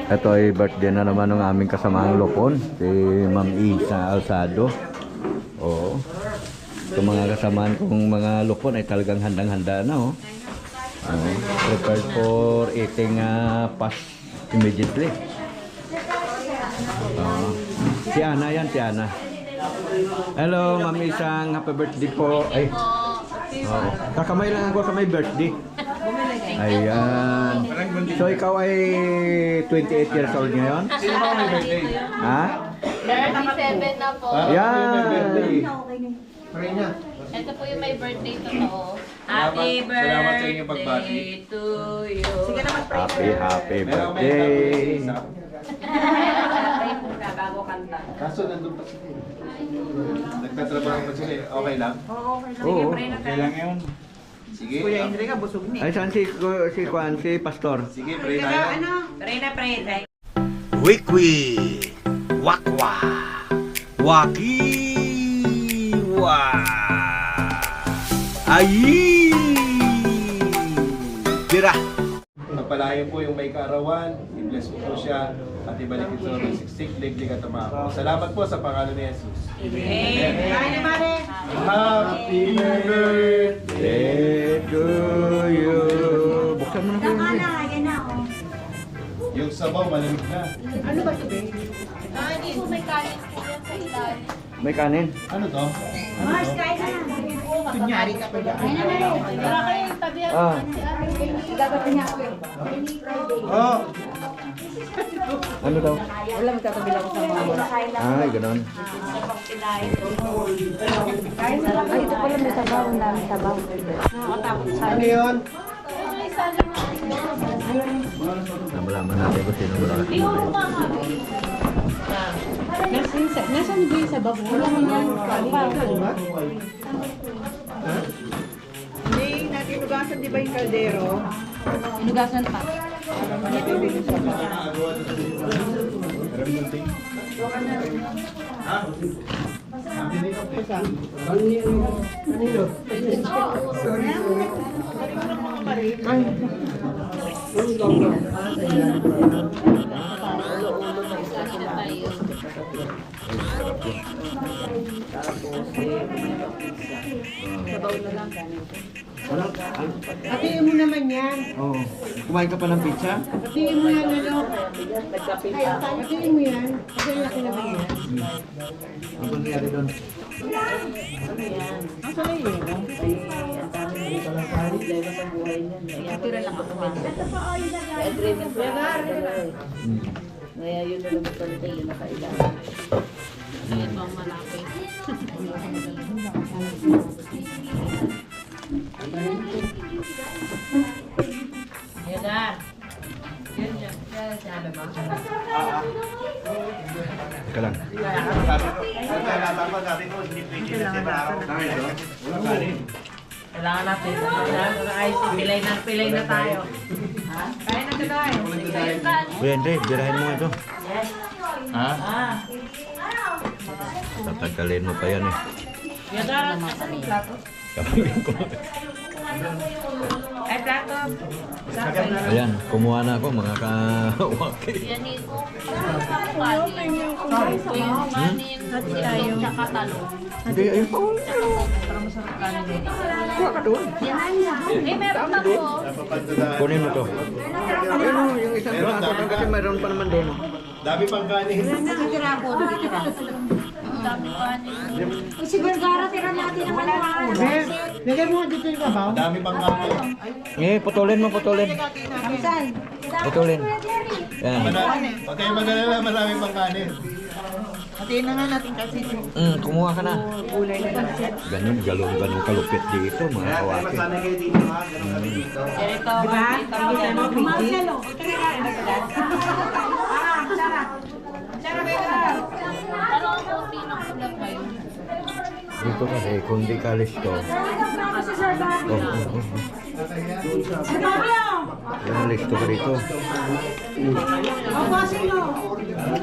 Ito ay birthday na naman ng aming kasamaang Lupon, si Ma'am Isa Alsado. Oo. Itong mga kasamaan kong mga Lupon ay talagang handang-handa na. Oh. Prepared for eating fast immediately. Si Ana yan, si Ana. Hello, Ma'am Isang, happy birthday po. Ay. Kakamay lang ako sa may birthday. Ayan. So ikaw ay 28 years old ngayon? Sino ba may birthday? Ha? 37 na po. Yan. Ito po yung may birthday totoo. Happy Salamat sa inyong pagbati. To you. Sige na mag-pray. Happy birthday. Bago kanta. Kaso nandun pa sila. Nagtatrabaho pa sila. Okay lang? Oo, okay lang. Oo. Okay lang yun. Sige. Kuya Henry ka, busog ni. Ay, saan si Juan, si Pastor? Sige, pray tayo. Pray na, pray. Wikwi, wakwa, wakiwa, ayi, tira. Pagpalayan po yung may kaarawan. I-bless po siya. At ibalik ito ng siksik, liglig at tumako. Salamat po sa pangalan ni Jesus. Amen. Kain na, pare. Happy birthday! To you. Buksan mo na po yun. Yung sabaw, malamig na. Ano ba ito, babe? Hindi po may kanin po yan sa ilalim. May kanin. Ano to? Mars, kain na. Kunyari ka pa dyan. Wala kayong tabihan Ah. si Ate. Gagawin niya ako eh. Oh! Ano daw? Wala, magtatabi lang ako sa mga. Ay, ganon. Ay, ito pala may sabaw. Ang dami sabaw. Ano yun? Namalaman natin kung sino wala kasi. Nasaan ba yung sabaw? Wala mo yan. Hindi, natinugasan di ba yung kaldero? Inugasan pa. Hatiin mo naman yan. Oo. Kumain ka pa ng pizza? Hatiin mo yan, ano? Hatiin mo yan. Kasi laki naman yan. Ano nangyari doon? Nasaan na yun? Natira lang ako. Kaya yun na lang magpantay, yun nakailangan. Ayun po ang malaki. Yan na. Ka lang. Kailangan natin. Pilay na tayo. Ha? Kain na tuloy. Kuya Andre, birahin mo ito. Ha? Tatagalin mo pa yan eh. Yan na. Kapagin ko. Ay, plato. Ayan, kumuha na ako mga kawaki. Yanin po. Kanin. Yung kanin. Yung tsaka talong. Hindi, ayun pa. Para masarap kanin. Kuha ka doon. Eh, meron pa po. Kunin mo to. Ayun o, yung isang plato doon kasi mayroon pa naman doon. Dami pang kanin. Nakitira ako. Nakitira. Dami kanin. Si Vergara, tira natin ang malaman. Lagay mo dito yung babaw. Dami pang kanin. Eh, putulin mo, putulin. Saan? Putulin. Yan. Huwag kayong mag-alala, marami pang kanin. Hatiin na nga natin kasi Kumuha ka na. gulay na lang. Ganun, galong kalupit dito, mga kawaki. kayo dito ha. Ganun kami dito. Ito, Diba? Kita mo, Pinky? Pero ang puti ng kulap ngayon. Dito kasi, kung di kalis to. Yan, listo ka dito.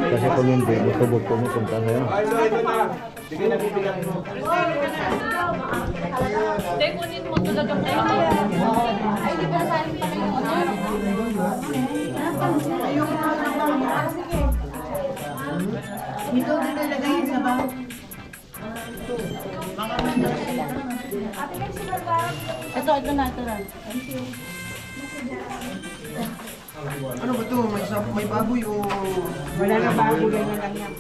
Kasi kung hindi, buto-buto mo punta sa'yo. Sige, nabibigyan mo. Hindi, kunin mo talaga tayo. Ay, di ba saling pa kayo? Dito din nilagay yung sabaw. Ito na. Ano ba ito? May baboy o... Wala na bago yan lang yan.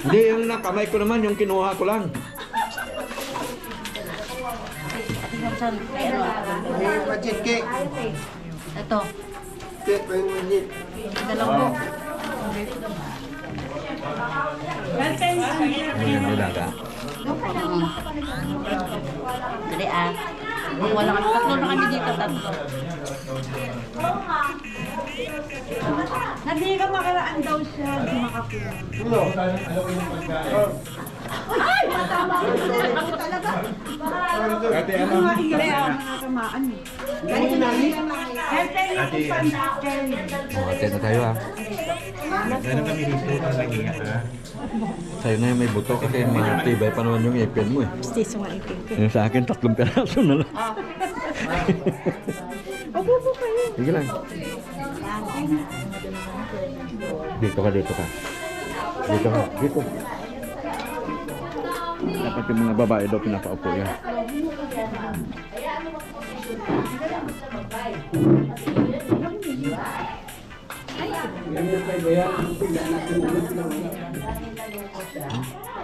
Hindi, yung nakamay ko naman, yung kinuha ko lang. May budget cake. Ito. Cake, may budget. Dalawa. Ayan, nilaga. Dali ah. Wala kami. Tatlo na kami dito. Tatlo. Hindi ka makaraan daw siya. Hindi makakuha. Tulo, ano yung pagkain? Ate, ano? Hindi ako nakakamaan eh. Ganito na yun. Healthy yung pan-chicken. Ate na tayo ha. Meron kami dito talaga ha? Sa'yo na yung may buto kasi matibay pa naman yung ipin mo eh. Stiso nga ipin ko. Yung sa akin, 3 peraso na lang. Opo po kayo. Sige lang. Dito ka. Dito. Dapat yung mga babae daw pinapaupo yan.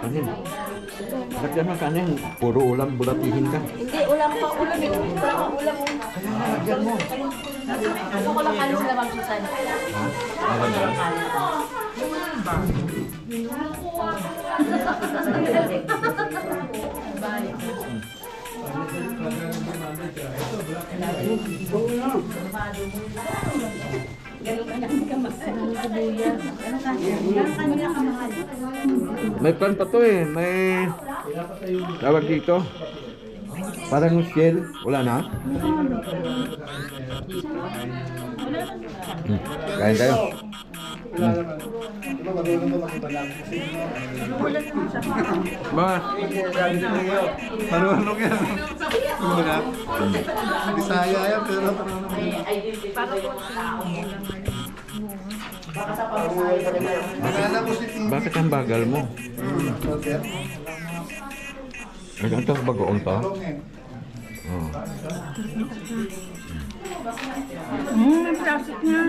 Kanin. Bakit naman kanin? Puro ulam, bulatihin ka. Hindi, ulam pa. Ulam eh. Ulam. Lagyan mo. Gusto ko lang kanin sila Ma'am Susan. May pan pa to eh. May tawag dito. Parang shell. Wala na? Kain tayo. Ba? Marunong yan. Wala. Bisaya yan, pero Nalala ko si Tito. Bakit ang bagal mo? Okay. Ay, ito bagoong to? Oh. Ang plastic niya.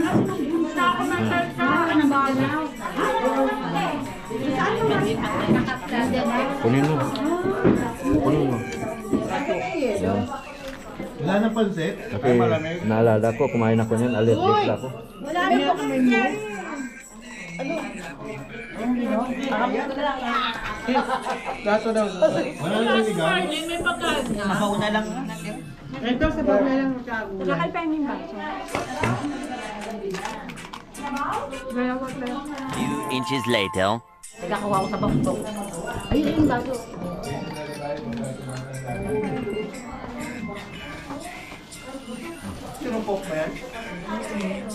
Ano ba? Kunin mo. Yan. Wala na pansit? Kasi naalala ko, kumain ako niyan, allergic ako. Wala na po kami. Dato daw. Wala na ligaw? Ito sa bawal na lang magkago. Nakal pa yung baso. Dalawat lang. Few inches later. Nagkakawa ko sa bangkok. Ayun yung baso. Sinupok ba yan?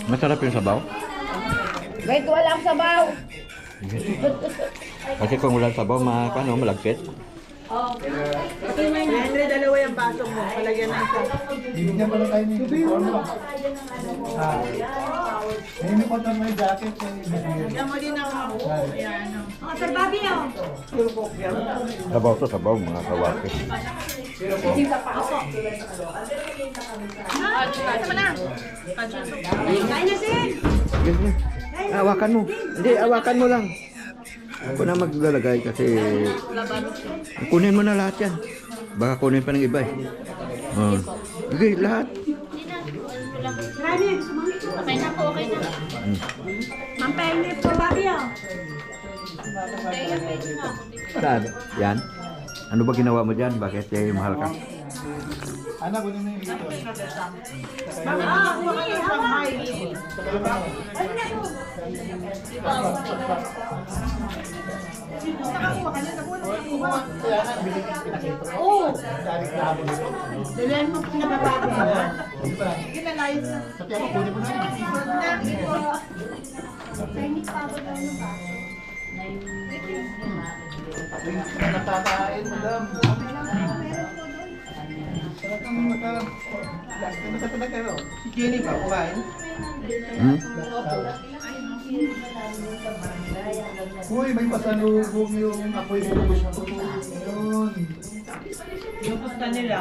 Masarap yung sabaw. Wait, walang sabaw. Kasi kung wala sabaw, malagkit. Henry, dalawa yung baso mo. Palagyan na ito. Bibigyan pa lang tayo ng uniform. May uniform na may jacket. Bigyan mo din ako. Ayan. Mga Sir Bobby, oh. Sabaw to sabaw, mga kawaki. Sama na. Kain na, Sir. Sige. Hawakan mo. Hindi, hawakan mo lang. Ako na maglalagay kasi kunin mo na lahat yan. Baka kunin pa ng iba eh. Oh. Sige, lahat. Okay na po, okay na. Ma'am Penny, Sir Bobby, oh. Saan? Yan. Ano ba ginawa mo dyan? Bakit mahal ka? Anak, kunin mo yung dito. Oo. Dalihan mo pinababago mo. Kinalayos na. Natatayin, madam. Si Jenny ba, kumain? Hmm? Uy, may pasalubong yung apoy ko. Yun. Yung gusto nila.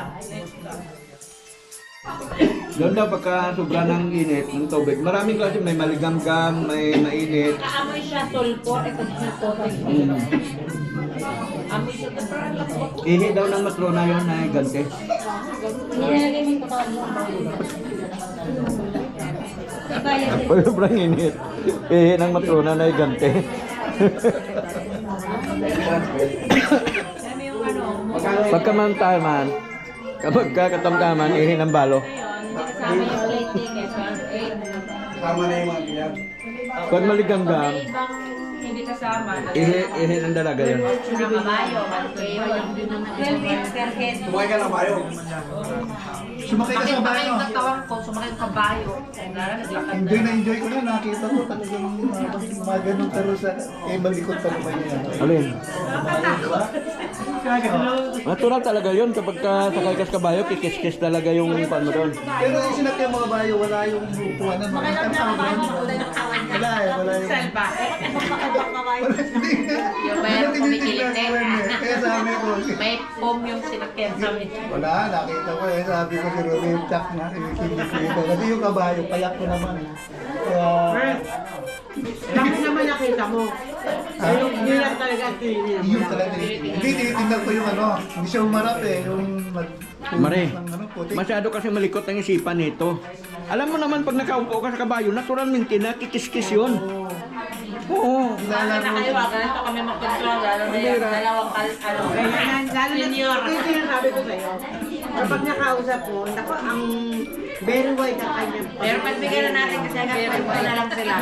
Doon daw pagka sobra ng init ng tubig, maraming klase, may maligamgam, may mainit. Kaamoy siya, sulpo. Ito sulpo. Amoy siya. Ihi daw ng matrona yun na gante. Nilalagay mo ito mo. Pag sobrang init, ihi ng matrona na gante. Pagkamantaman, kapag katamtaman, ihi ng balo. Kasama yung plate ticket. Tama na yung mga bilang. Pag maligamgam, Ibang hindi kasama. ihi ng dalaga yun. Nakabayo. Sumakay ka lang bayo. Sumakay ka sa bayo. Katawan ko, sumakay yung kabayo. Enjoy ko na. Nakita ko talagang mga ganun karusa. Eh, malikot pa naman yan. Alin? Natural talaga yun kapag sakay ka sa kabayo, kikis-kis talaga yung pan mo doon. Pero yung sinakay mga bayo, wala yung upuanan. Wala yung... Salba. Yung mayroong kumikilit eh. Kaya sabi ko, May foam yung sinakyan namin. wala, nakita ko eh. Sabi ko si Romeo, tsak na, ikinig dito. Kasi yung kabayo, payak ko naman. Kaya, Bakit naman nakita mo? Yung hindi lang talaga cleaner. yun talaga. Hindi, tinitingnan ko yung ano, hindi siya umarap eh. Yung Mare, ng ano, puti. masyado kasi malikot ang isipan nito. Alam mo naman pag nakaupo ka sa kabayo, naturalmente na kikis-kis yun. Oo. Bakit na kayo, ganito kami mag-control, lalo na yung dalawang Ganyan, lalo na ito yung sabi ko sa'yo. Kapag nakausap mo, naku, ang very wide ang kanyang Pero pagbigyan na natin kasi very wild na lang sila.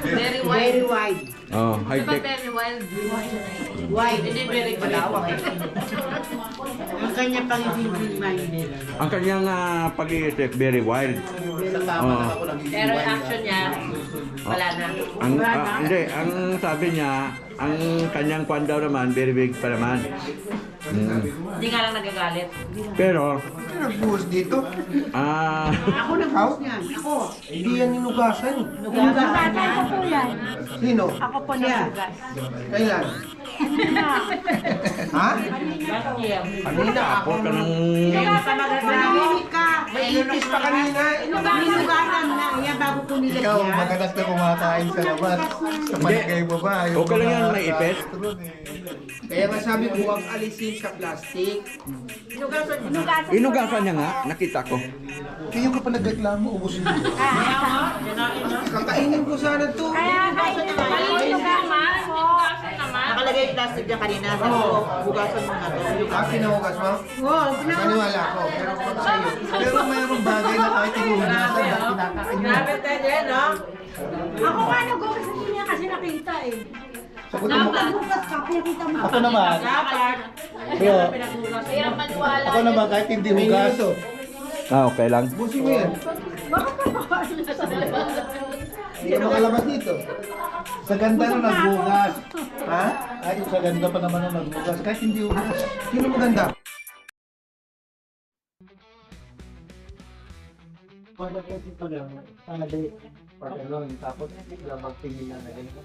Very wild. very wide. Oh, Diba high-tech. very wild? Wide. Hindi very malawak eh. Ang kanyang pag-ibig minded. Ang kanyang pag-iisip, very wild. Oo. Pero yung action niya, wala na. Hindi, ang sabi niya, ang kanyang kwan daw naman, very big pa naman. Hindi nga lang nagagalit. Pero, Nagbuhos dito. Ako nag-house niyan. Ako. Hindi yan inugasan. Nugasan ko po yan. Sino? Ako po niya. Kailan? Ha? Last year. Kanina ako. ka ng... Manahimik ka. May itis pa kanina. Ninugasan na. Yan bago ko nilagyan. Ikaw, magalas na kumakain sa labas. Sa palagay mo ba? Yung Okay lang yan, mga may ipis. restaurant eh. Kaya nga sabi ko, huwag alisin sa plastic. Inugasan niya nga, nakita ko. Kaya ka pa nagreklamo, ubusin mo. Kakainin ko sana to. Nakalagay yung plastic niya kanina. Sabi ko, bugasan mo na to. Ah, pinahugas mo? Oo, Maniwala ko. Pero pag sa'yo. Pero mayroong bagay na kahit inuhugasan na kinakain mo. Grabe tayo yan, no? Ako nga nag-ugas sa niya kasi nakita eh. Sagutin mo. Nagbukas ka, pinakita mo. Ako naman. Dapat. Pero, Hirap maniwala. ako naman kahit hindi hugas. Okay lang. Busin mo yan. Hindi ka makalabas dito. Sa ganda na nagbugas. Ha? Ay, sa ganda pa naman na nagbugas. Kahit hindi hugas. Sino maganda? Wala ko dito lang. Hindi. Pag ano, tapos lang magtingin na na ganito.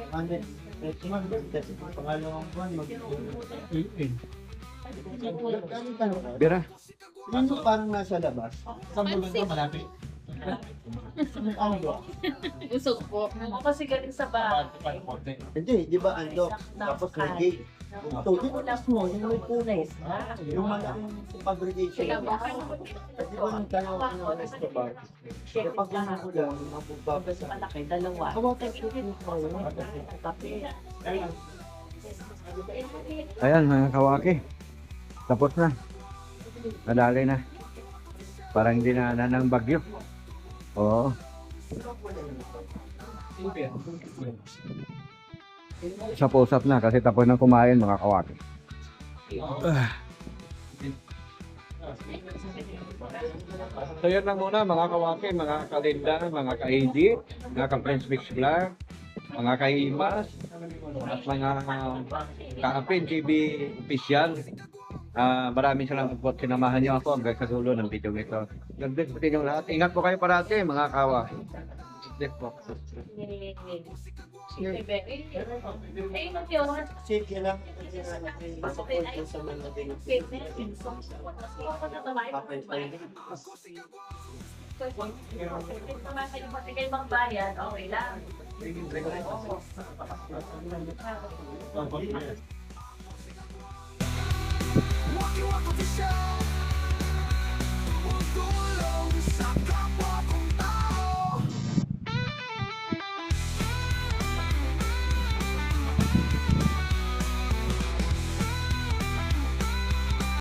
Ano, next month, kasi pangalawang buwan, mag-in. Bira. Ano parang nasa labas? Sa bulan ka malapit? Ando. Usog po. Kasi galing sa bahay. Hindi, di ba ando? Tapos may gate. Ito, di ba last mo, yung may puno. Yung malaking fabrication. At di ba nung tayo ako ng resto bar? Kapag ano ko lang, magbabasa. Malaki, dalawa. Ayan mga kawaki. Tapos na. Nadali na. Parang hindi na ng bagyo. Oo. Usap-usap na kasi tapos na kumain mga kawaki. So yun lang muna mga kawaki, mga kalinda, mga ka-AD, mga ka-Friends Mix Vlog, mga ka-Imas, at mga ka-Apin TV official. Maraming salamat po at sinamahan niyo ako hanggang sa dulo ng video ito. God bless po sa inyong lahat. Ingat po kayo parati mga kawaki. Sige lang. Pasok ko sa mga din. Kayo magbayad, okay lang. Wag-iwag ko siya. Huwag tulong sa